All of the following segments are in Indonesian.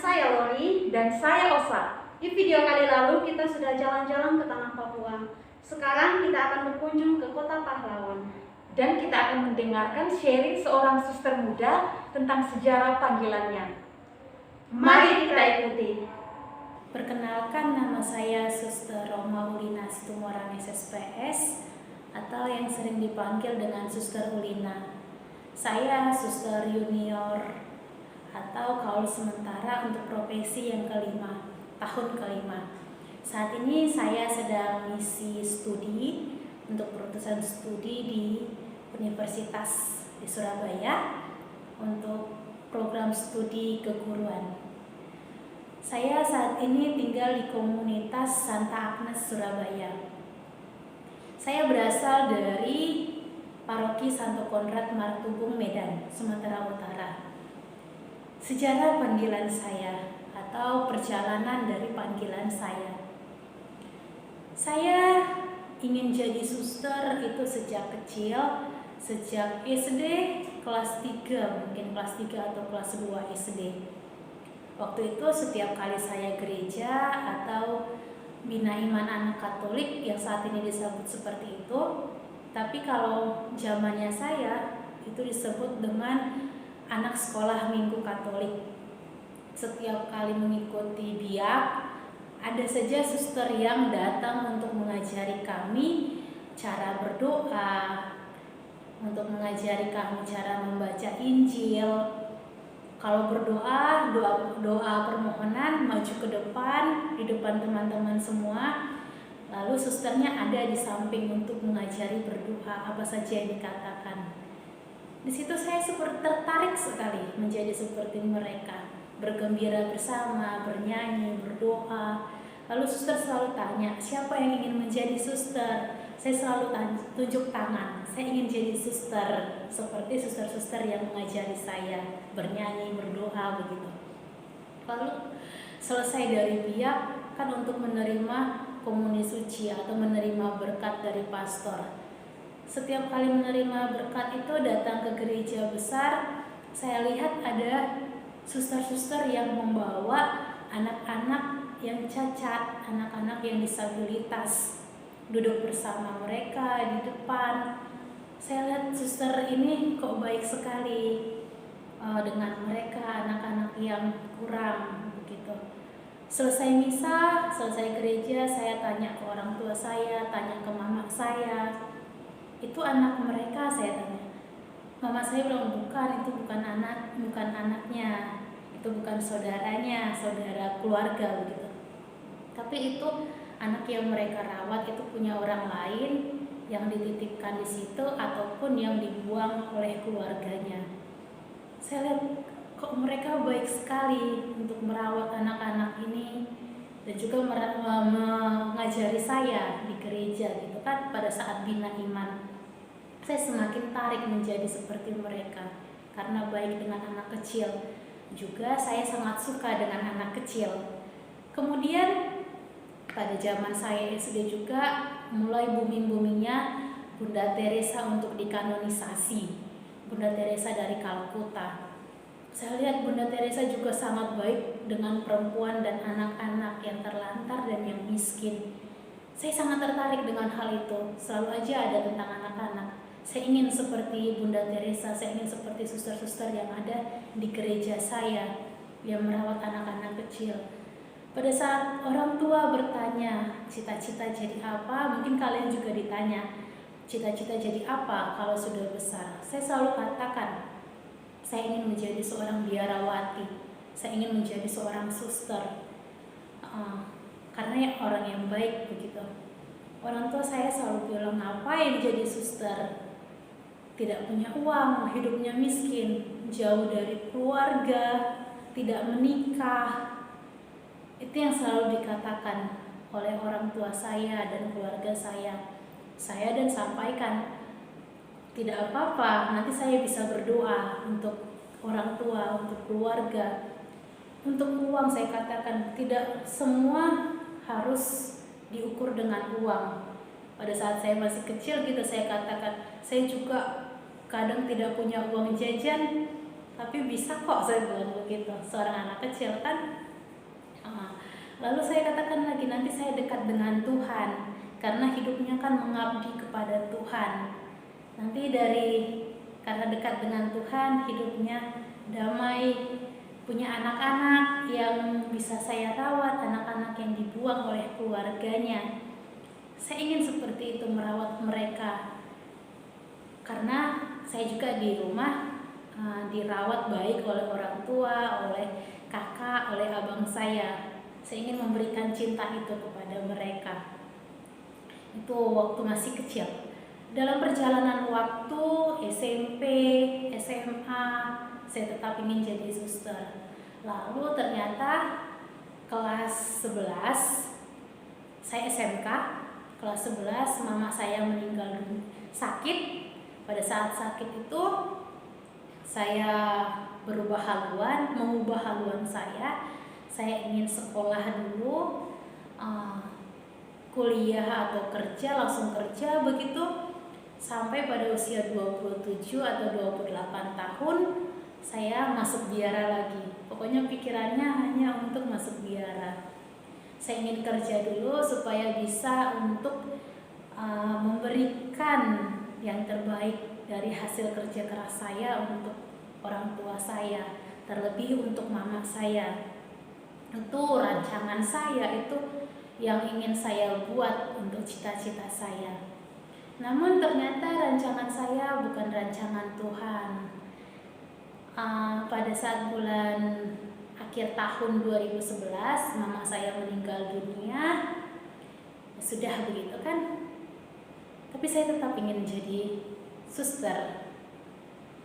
saya Lori dan saya Osa. Di video kali lalu kita sudah jalan-jalan ke tanah Papua. Sekarang kita akan berkunjung ke kota Pahlawan. Dan kita akan mendengarkan sharing seorang suster muda tentang sejarah panggilannya. Mari kita ikuti. Perkenalkan, nama saya Suster Roma Ulina Situmorang SSPS atau yang sering dipanggil dengan Suster Ulina. Saya suster junior atau kaul sementara untuk profesi yang kelima, tahun kelima. Saat ini saya sedang misi studi untuk perutusan studi di Universitas di Surabaya untuk program studi keguruan. Saya saat ini tinggal di komunitas Santa Agnes, Surabaya. Saya berasal dari Paroki Santo Konrad Martubung, Medan, Sumatera Utara. Sejarah panggilan saya atau perjalanan dari panggilan saya. Saya ingin jadi suster itu sejak kecil, sejak SD kelas 3, mungkin kelas 3 atau kelas 2 SD. Waktu itu setiap kali saya gereja atau bina iman anak Katolik yang saat ini disebut seperti itu, tapi kalau zamannya saya itu disebut dengan anak sekolah minggu Katolik. Setiap kali mengikuti biak, ada saja suster yang datang untuk mengajari kami cara berdoa, untuk mengajari kami cara membaca Injil. Kalau berdoa, doa permohonan maju ke depan, di depan teman-teman semua. Lalu susternya ada di samping untuk mengajari berdoa apa saja yang dikatakan. Di situ saya seperti tertarik sekali menjadi seperti mereka, bergembira bersama, bernyanyi, berdoa. Lalu suster selalu tanya, siapa yang ingin menjadi suster? Saya selalu tunjuk tangan, saya ingin jadi suster, seperti suster-suster yang mengajari saya bernyanyi, berdoa, begitu. Lalu selesai dari biak, kan untuk menerima komuni suci atau menerima berkat dari pastor. Setiap kali menerima berkat itu datang ke gereja besar, saya lihat ada suster-suster yang membawa anak-anak yang cacat, anak-anak yang disabilitas, duduk bersama mereka di depan. Saya lihat suster ini kok baik sekali dengan mereka, anak-anak yang kurang, begitu. Selesai misa, selesai gereja, saya tanya ke orang tua saya, tanya ke mama saya, itu anak mereka, saya tanya. Mama saya bilang bukan, itu bukan anaknya, itu bukan saudaranya, saudara keluarga, begitu. Tapi itu anak yang mereka rawat itu punya orang lain yang dititipkan di situ ataupun yang dibuang oleh keluarganya. Saya lihat kok mereka baik sekali untuk merawat anak-anak ini dan juga mengajari saya di gereja, gitu kan, pada saat bina iman. Saya semakin tarik menjadi seperti mereka karena baik dengan anak kecil. Juga saya sangat suka dengan anak kecil. Kemudian pada zaman saya SD juga mulai booming-boomingnya Bunda Teresa untuk dikanonisasi. Bunda Teresa dari Kalkuta. Saya lihat Bunda Teresa juga sangat baik dengan perempuan dan anak-anak yang terlantar dan yang miskin. Saya sangat tertarik dengan hal itu. Selalu aja ada tentang anak-anak. Saya ingin seperti Bunda Teresa, saya ingin seperti suster-suster yang ada di gereja saya yang merawat anak-anak kecil. Pada saat orang tua bertanya, cita-cita jadi apa? Mungkin kalian juga ditanya, cita-cita jadi apa kalau sudah besar? Saya selalu katakan, saya ingin menjadi seorang biarawati, saya ingin menjadi seorang suster, karena ya orang yang baik, begitu. Orang tua saya selalu bilang, ngapain jadi suster? Tidak punya uang, hidupnya miskin, jauh dari keluarga, tidak menikah. Itu yang selalu dikatakan oleh orang tua saya dan keluarga saya. Saya dan sampaikan, tidak apa-apa, nanti saya bisa berdoa untuk orang tua, untuk keluarga. Untuk uang saya katakan, tidak semua harus diukur dengan uang. Pada saat saya masih kecil gitu, saya katakan, saya juga kadang tidak punya uang jajan, tapi bisa kok, saya bilang begitu, seorang anak kecil kan. Lalu saya katakan lagi, nanti saya dekat dengan Tuhan, karena hidupnya kan mengabdi kepada Tuhan. Nanti karena dekat dengan Tuhan, hidupnya damai, punya anak-anak yang bisa saya rawat, anak-anak yang dibuang oleh keluarganya. Saya ingin seperti itu, merawat mereka. Karena saya juga di rumah dirawat baik oleh orang tua, oleh kakak, oleh abang saya. Saya ingin memberikan cinta itu kepada mereka. Itu waktu masih kecil. Dalam perjalanan waktu SMP, SMA, saya tetap ingin jadi suster. Lalu ternyata kelas 11, saya SMK, kelas 11 mama saya meninggal sakit. Pada saat sakit itu saya mengubah haluan saya. Saya ingin sekolah dulu, kuliah atau kerja, langsung kerja begitu. Sampai pada usia 27 atau 28 tahun saya masuk biara lagi. Pokoknya pikirannya hanya untuk masuk biara. Saya ingin kerja dulu supaya bisa untuk memberikan yang terbaik dari hasil kerja keras saya untuk orang tua saya, terlebih untuk mama saya. Itu rancangan saya, itu yang ingin saya buat untuk cita-cita saya. Namun ternyata rancangan saya bukan rancangan Tuhan. Pada saat bulan akhir tahun 2011 mama saya meninggal dunia. Sudah begitu kan, tapi saya tetap ingin jadi suster.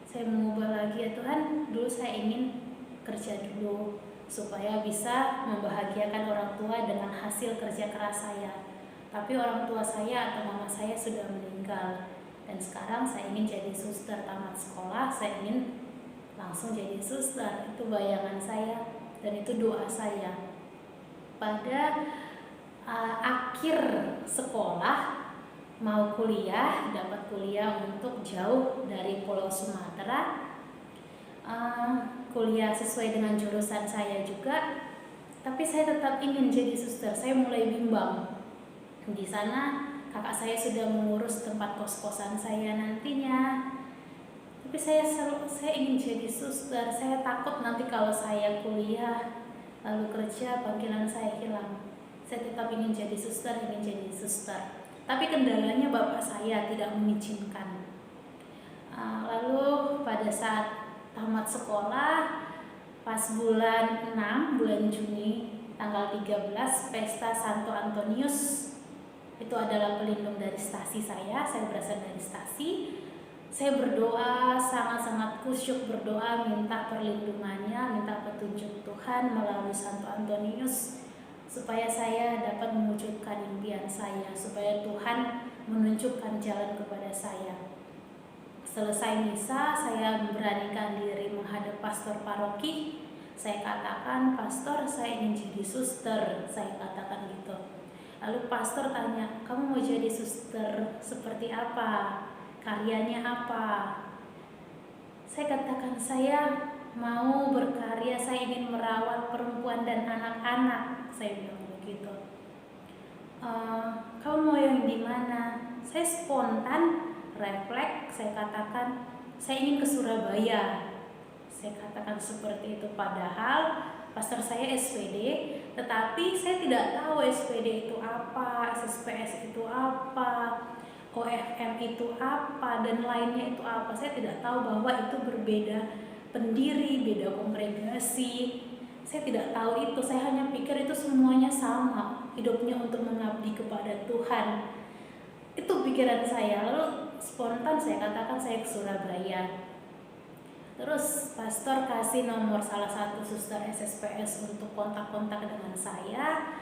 Saya mengubah lagi, ya Tuhan, dulu saya ingin kerja dulu supaya bisa membahagiakan orang tua dengan hasil kerja keras saya. Tapi orang tua saya atau mama saya sudah meninggal, dan sekarang saya ingin jadi suster. Tamat sekolah saya ingin langsung jadi suster. Itu bayangan saya dan itu doa saya. Pada akhir sekolah mau kuliah, dapat kuliah untuk jauh dari Pulau Sumatera, kuliah sesuai dengan jurusan saya juga, tapi saya tetap ingin jadi suster. Saya mulai bimbang. Di sana kakak saya sudah mengurus tempat kos-kosan saya nantinya, tapi saya ingin jadi suster. Saya takut nanti kalau saya kuliah lalu kerja panggilan saya hilang. Saya tetap ingin jadi suster, tapi kendalanya bapak saya tidak mengizinkan. Lalu pada saat tamat sekolah, pas bulan 6, bulan Juni, tanggal 13, pesta Santo Antonius. Itu adalah pelindung dari stasi saya berasal dari stasi. Saya berdoa, sangat-sangat kusyuk berdoa, minta perlindungannya, minta petunjuk Tuhan melalui Santo Antonius, supaya saya dapat mewujudkan impian saya, supaya Tuhan menunjukkan jalan kepada saya. Selesai misa, saya memberanikan diri menghadap pastor paroki. Saya katakan, "Pastor, saya ingin jadi suster." Saya katakan gitu. Lalu pastor tanya, "Kamu mau jadi suster seperti apa? Karyanya apa?" Saya katakan, "Saya mau berkarya, saya ingin merawat perempuan dan anak-anak." Saya bilang begitu. "Kamu mau yang di mana?" Saya spontan, refleks, saya katakan, "Saya ingin ke Surabaya." Saya katakan seperti itu, padahal pastor saya SPD, tetapi saya tidak tahu SPD itu apa, SSPS itu apa, OFM itu apa, dan lainnya itu apa. Saya tidak tahu bahwa itu berbeda pendiri, beda kongregasi. Saya tidak tahu itu, saya hanya pikir itu semuanya sama, hidupnya untuk mengabdi kepada Tuhan. Itu pikiran saya. Lalu spontan saya katakan saya ke Surabaya. Terus pastor kasih nomor salah satu suster SSPS untuk kontak-kontak dengan saya,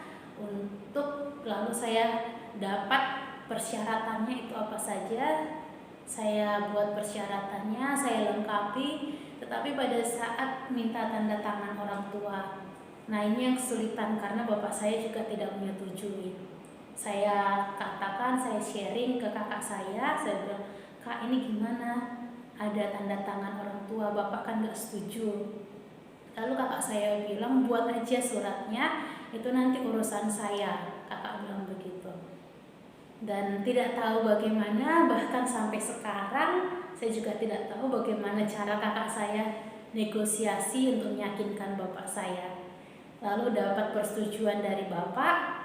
lalu saya dapat persyaratannya itu apa saja. Saya buat persyaratannya, saya lengkapi, tetapi pada saat minta tanda tangan orang tua, nah ini yang kesulitan karena bapak saya juga tidak menyetujui. Saya katakan, saya sharing ke kakak saya bilang, "Kak, ini gimana? ada tanda tangan orang tua, Bapak kan gak setuju. Lalu kakak saya bilang, buat aja suratnya, itu nanti urusan saya, kakak bilang begitu. Dan tidak tahu bagaimana, bahkan sampai sekarang saya juga tidak tahu bagaimana cara kakak saya negosiasi untuk meyakinkan bapak saya. Lalu dapat persetujuan dari bapak.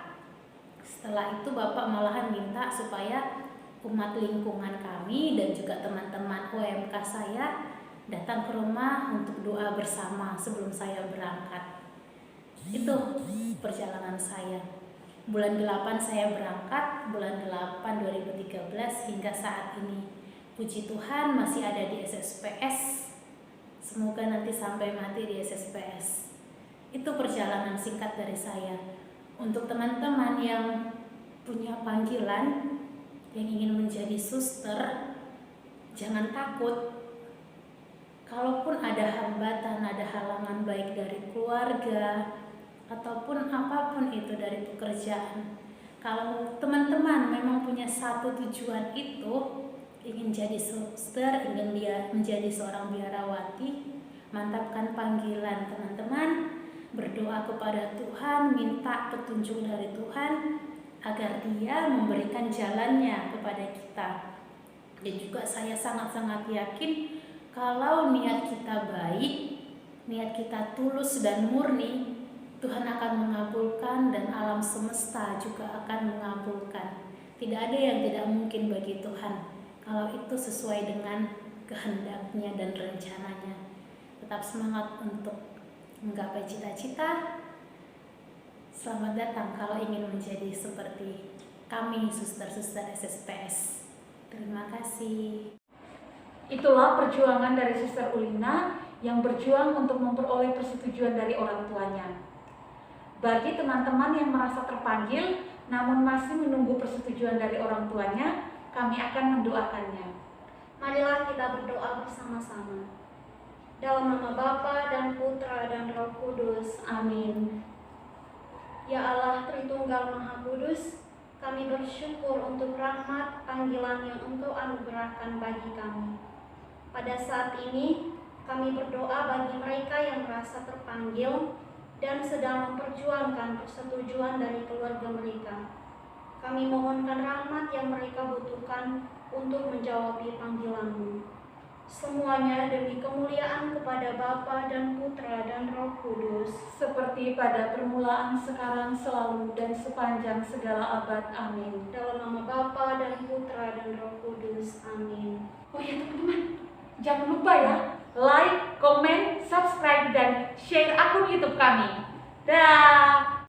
Setelah itu bapak malahan minta supaya umat lingkungan kami dan juga teman-teman OMK saya datang ke rumah untuk doa bersama sebelum saya berangkat. Itu perjalanan saya. Bulan 8 saya berangkat, bulan 8 2013 hingga saat ini. Puji Tuhan masih ada di SSPS. Semoga nanti sampai mati di SSPS. Itu perjalanan singkat dari saya. Untuk teman-teman yang punya panggilan, yang ingin menjadi suster, jangan takut. Kalaupun ada hambatan, ada halangan baik dari keluarga, ataupun apapun itu dari pekerjaan, kalau teman-teman memang punya satu tujuan itu, ingin jadi suster, ingin dia menjadi seorang biarawati, mantapkan panggilan teman-teman, berdoa kepada Tuhan, minta petunjuk dari Tuhan agar dia memberikan jalannya kepada kita. Dan juga saya sangat-sangat yakin kalau niat kita baik, niat kita tulus dan murni, Tuhan akan mengabulkan dan alam semesta juga akan mengabulkan. Tidak ada yang tidak mungkin bagi Tuhan kalau itu sesuai dengan kehendaknya dan rencananya. Tetap semangat untuk menggapai cita-cita. Selamat datang kalau ingin menjadi seperti kami suster-suster SSPS. Terima kasih. Itulah perjuangan dari Suster Ulina yang berjuang untuk memperoleh persetujuan dari orang tuanya. Bagi teman-teman yang merasa terpanggil namun masih menunggu persetujuan dari orang tuanya, kami akan mendoakannya. Marilah kita berdoa bersama-sama. Dalam nama Bapa dan Putra dan Roh Kudus. Amin. Ya Allah Tritunggal Maha Kudus, kami bersyukur untuk rahmat panggilan yang Engkau anugerahkan bagi kami. Pada saat ini, kami berdoa bagi mereka yang merasa terpanggil dan sedang memperjuangkan persetujuan dari keluarga mereka. Kami mohonkan rahmat yang mereka butuhkan untuk menjawab panggilan-Mu. Semuanya demi kemuliaan kepada Bapa dan Putra dan Roh Kudus, seperti pada permulaan, sekarang, selalu, dan sepanjang segala abad. Amin. Dalam nama Bapa dan Putra dan Roh Kudus. Amin. Oh ya teman-teman, jangan lupa ya, like, komen, subscribe, dan share akun YouTube kami.